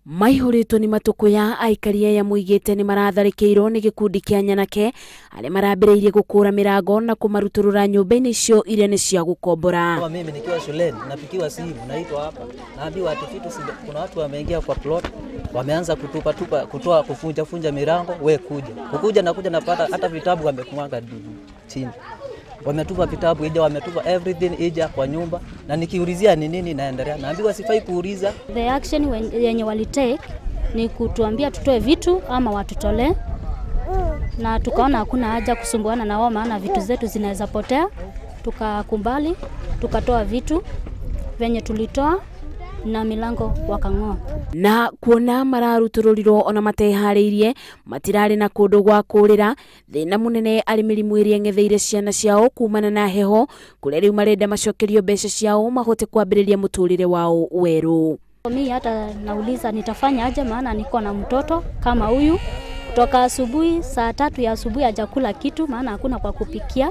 Maihuritwo ni matuko ya aikaria ya muigite ni maratharikirwo ni gikundi kia nyanake aria marambiriirie gukura mirango na kumaruturura nyumba-ini cio iria ni cia gukombora. Kama mimi nikiwa shuleni napikiwa simu naitwa hapa naambiwa ati vitu kuna watu wameingia kwa plot wameanza kutoa kufunja milango, we kuja napata hata vitabu wamekumwaga chini. Wametupa vitabu ija, wametupa everything ija kwa nyumba, na nikiulizia ni nini naendelea naambiwa sifai kuuliza. The action yenye walitake ni kutuambia tutoe vitu ama watutole, na tukaona hakuna haja kusumbuana na wao maana vitu zetu zinaweza potea. Tukakumbali, tukatoa vitu venye tulitoa na milango wakang'oa. Na kuona mararutururirwo ona matehariirie matirari na kundu gwa kurira, thina munene ari mirimu iria ngetheire ciana ciao kumana na heho, kuria riu marenda macokerio mbeca ciao mahote kwambiriria muturire wao weru. Mimi hata nauliza nitafanya aje, maana niko na mtoto kama huyu kutoka asubuhi saa 3 ya asubuhi hajakula kitu maana hakuna kwa kupikia.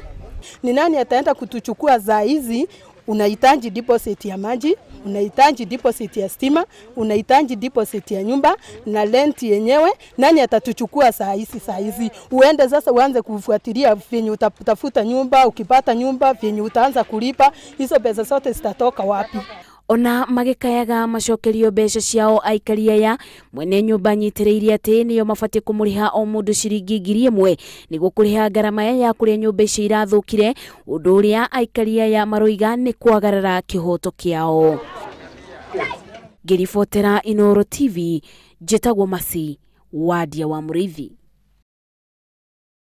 Ni nani ataenda kutuchukua za hizi? Unahitaji deposit ya maji, unahitaji deposit ya stima, unahitaji deposit ya nyumba na rent yenyewe. Nani atatuchukua saa hizi? Uende sasa uanze kufuatilia venye utafuta nyumba, ukipata nyumba venye utaanza kulipa, hizo pesa zote zitatoka wapi? Ona magikayaga macokerio mbeca ciao aikaria ya mwene nyumba nyitiriirie ati niyo mabati kumuriha o mundu ciringi 1000 niguo kuriha garama ya kuria nyumba ici irathukire, undu uria aikaria ya maroiga ni kwagarara kihoto kiao. Ngiribotera Inooro TV, njitagwo Masi Wadia wa Muriithi.